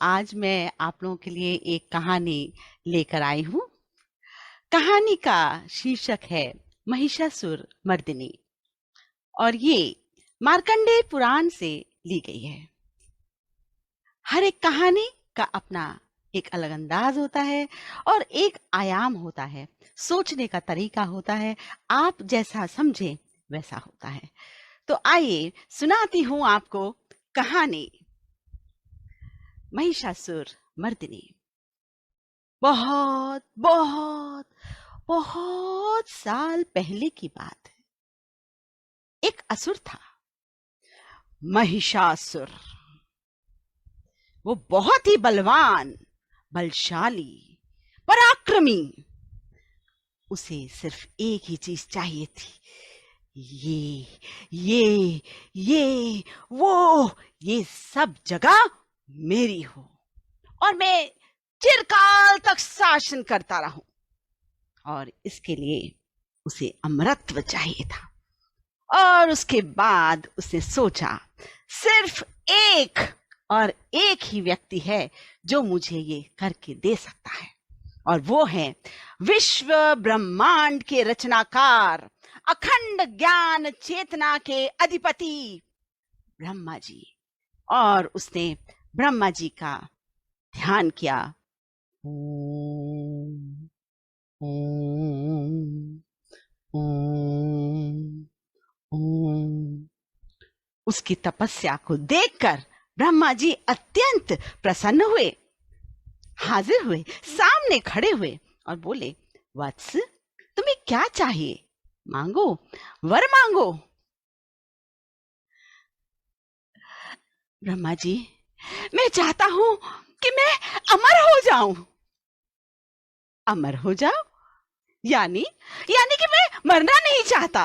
आज मैं आप लोगों के लिए एक कहानी लेकर आई हूँ। कहानी का शीर्षक है महिषासुर मर्दिनी और ये मार्कंडेय पुराण से ली गई है। हर एक कहानी का अपना एक अलग अंदाज होता है और एक आयाम होता है, सोचने का तरीका होता है। आप जैसा समझे वैसा होता है। तो आइए सुनाती हूँ आपको कहानी महिषासुर मर्दिनी। बहुत बहुत बहुत साल पहले की बात है। एक असुर था, महिषासुर। वो बहुत ही बलवान, बलशाली, पराक्रमी। उसे सिर्फ एक ही चीज चाहिए थी, ये ये सब जगह मेरी हो और मैं चिरकाल तक शासन करता रहूं। और इसके लिए उसे अमरत्व चाहिए था। और उसके बाद उसने सोचा, सिर्फ एक और एक ही व्यक्ति है जो मुझे ये करके दे सकता है, और वो है विश्व ब्रह्मांड के रचनाकार, अखंड ज्ञान चेतना के अधिपति ब्रह्मा जी। और उसने ब्रह्मा जी का ध्यान किया। ओम ओम ओम ओम। उसकी तपस्या को देखकर ब्रह्मा जी अत्यंत प्रसन्न हुए, हाजिर हुए, सामने खड़े हुए और बोले, वत्स, तुम्हें क्या चाहिए? मांगो, वर मांगो। ब्रह्मा जी, मैं चाहता हूं कि मैं अमर हो जाऊं। अमर हो जाओ? यानी यानी कि मैं मरना नहीं चाहता।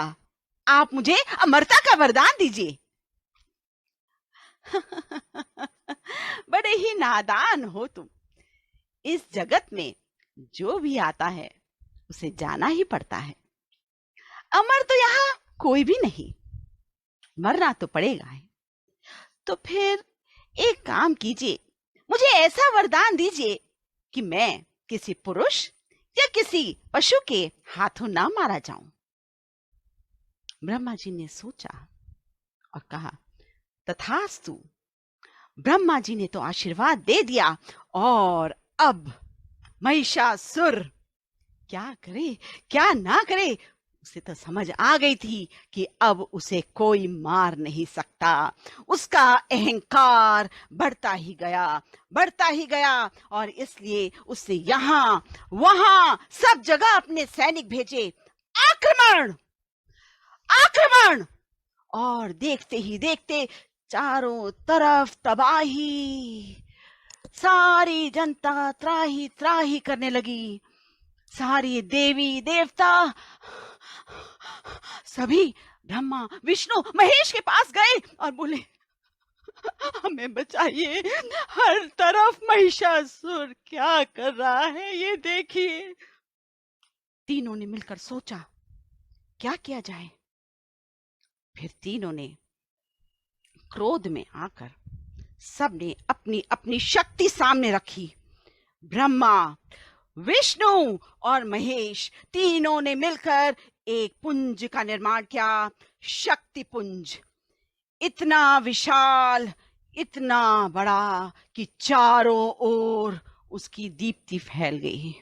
आप मुझे अमरता का वरदान दीजिए। बड़े ही नादान हो तुम। इस जगत में जो भी आता है उसे जाना ही पड़ता है। अमर तो यहाँ कोई भी नहीं, मरना तो पड़ेगा ही। तो फिर एक काम कीजिए, मुझे ऐसा वरदान दीजिए कि मैं किसी पुरुष या किसी पशु के हाथों ना मारा जाऊं। ब्रह्मा जी ने सोचा और कहा, तथास्तु। ब्रह्मा जी ने तो आशीर्वाद दे दिया। और अब महिषासुर क्या करे क्या ना करे, उसे तो समझ आ गई थी कि अब उसे कोई मार नहीं सकता। उसका अहंकार बढ़ता ही गया और इसलिए उसने यहाँ वहां सब जगह अपने सैनिक भेजे। आक्रमण, आक्रमण! और देखते ही देखते चारों तरफ तबाही। सारी जनता त्राही त्राही करने लगी। सारी देवी देवता सभी ब्रह्मा विष्णु महेश के पास गए और बोले, हमें बचाइए, हर तरफ महिषासुर क्या कर रहा है ये देखिए। तीनों ने मिलकर सोचा क्या किया जाए। फिर तीनों ने क्रोध में आकर सबने अपनी अपनी शक्ति सामने रखी। ब्रह्मा, विष्णु और महेश तीनों ने मिलकर एक पुंज का निर्माण किया, शक्ति पुंज। इतना विशाल, इतना बड़ा कि चारों ओर उसकी दीप्ति फैल गई।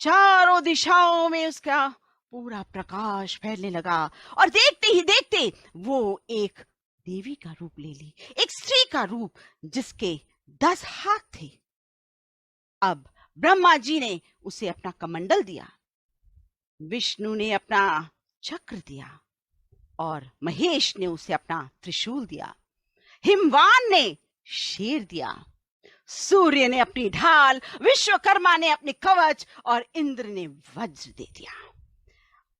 चारों दिशाओं में उसका पूरा प्रकाश फैलने लगा और देखते ही देखते वो एक देवी का रूप ले ली, एक स्त्री का रूप जिसके 10 हाथ थे। अब ब्रह्मा जी ने उसे अपना कमंडल दिया, विष्णु ने अपना चक्र दिया और महेश ने उसे अपना त्रिशूल दिया। हिमवान ने शेर दिया, सूर्य ने अपनी ढाल, विश्वकर्मा ने अपने कवच और इंद्र ने वज्र दे दिया।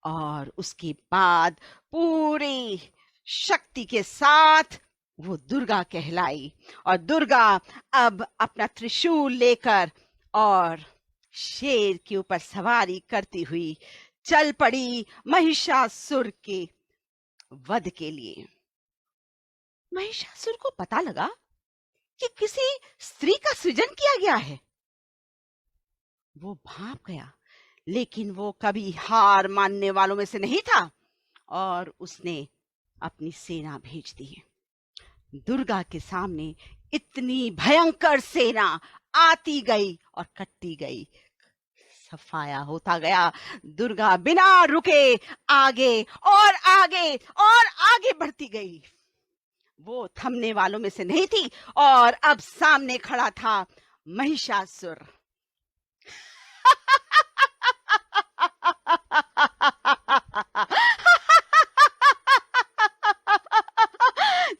और उसके बाद पूरी शक्ति के साथ वो दुर्गा कहलाई। और दुर्गा अब अपना त्रिशूल लेकर और शेर के ऊपर सवारी करती हुई चल पड़ी महिषासुर के वध के लिए। महिषासुर को पता लगा कि किसी स्त्री का सृजन किया गया है। वो भाप गया, लेकिन वो कभी हार मानने वालों में से नहीं था और उसने अपनी सेना भेज दी। दुर्गा के सामने इतनी भयंकर सेना आती गई और कटती गई, सफाया होता गया। दुर्गा बिना रुके आगे और आगे और आगे बढ़ती गई। वो थमने वालों में से नहीं थी और अब सामने खड़ा था महिषासुर।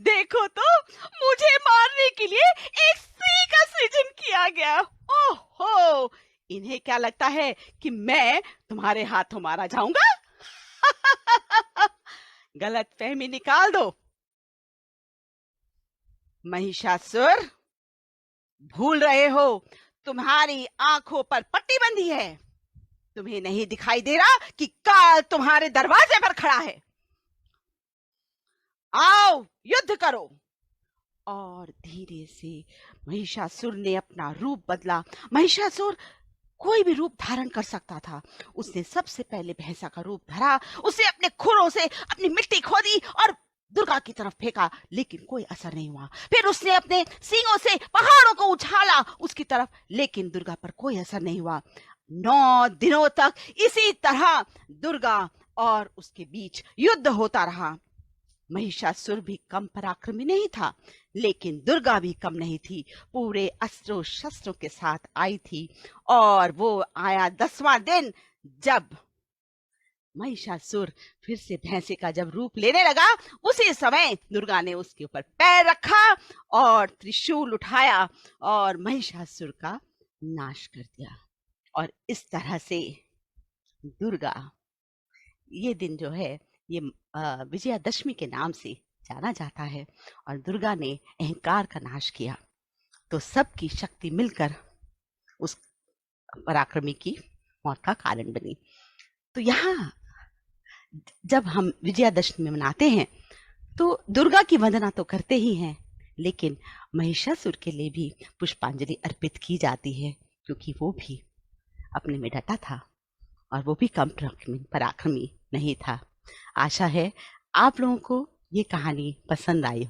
देखो तो, मुझे मारने के लिए एक स्त्री का सृजन किया गया। ओहो, इन्हें क्या लगता है कि मैं तुम्हारे हाथों मारा जाऊंगा? गलत फहमी निकाल दो। महिषासुर, भूल रहे हो, तुम्हारी आंखों पर पट्टी बंधी है। तुम्हें नहीं दिखाई दे रहा कि काल तुम्हारे दरवाजे पर खड़ा है? आओ, युद्ध करो। और धीरे से महिषासुर ने अपना रूप बदला। महिषासुर कोई भी रूप धारण कर सकता था। उसने सबसे पहले भैंसा का रूप धरा। उसे अपने खुरों से अपनी मिट्टी खोदी और दुर्गा की तरफ फेंका, लेकिन कोई असर नहीं हुआ। फिर उसने अपने सींगों से पहाड़ों को उछाला उसकी तरफ, लेकिन दुर्गा पर कोई असर नहीं हुआ। 9 दिनों तक इसी तरह दुर्गा और उसके बीच युद्ध होता रहा। महिषासुर भी कम पराक्रमी नहीं था, लेकिन दुर्गा भी कम नहीं थी। पूरे अस्त्रों शस्त्रों के साथ आई थी और वो आया 10वां दिन, जब महिषासुर फिर से भैंसे का जब रूप लेने लगा। उसी समय दुर्गा ने उसके ऊपर पैर रखा और त्रिशूल उठाया और महिषासुर का नाश कर दिया। और इस तरह से दुर्गा, ये दिन जो है ये विजयादशमी के नाम से जाना जाता है। और दुर्गा ने अहंकार का नाश किया, तो सबकी शक्ति मिलकर उस पराक्रमी की मौत का कारण बनी। तो यहाँ जब हम विजयादशमी मनाते हैं तो दुर्गा की वंदना तो करते ही हैं, लेकिन महिषासुर के लिए भी पुष्पांजलि अर्पित की जाती है, क्योंकि वो भी अपने में डटा था और वो भी कम पराक्रमी नहीं था। आशा है आप लोगों को ये कहानी पसंद आई होगी।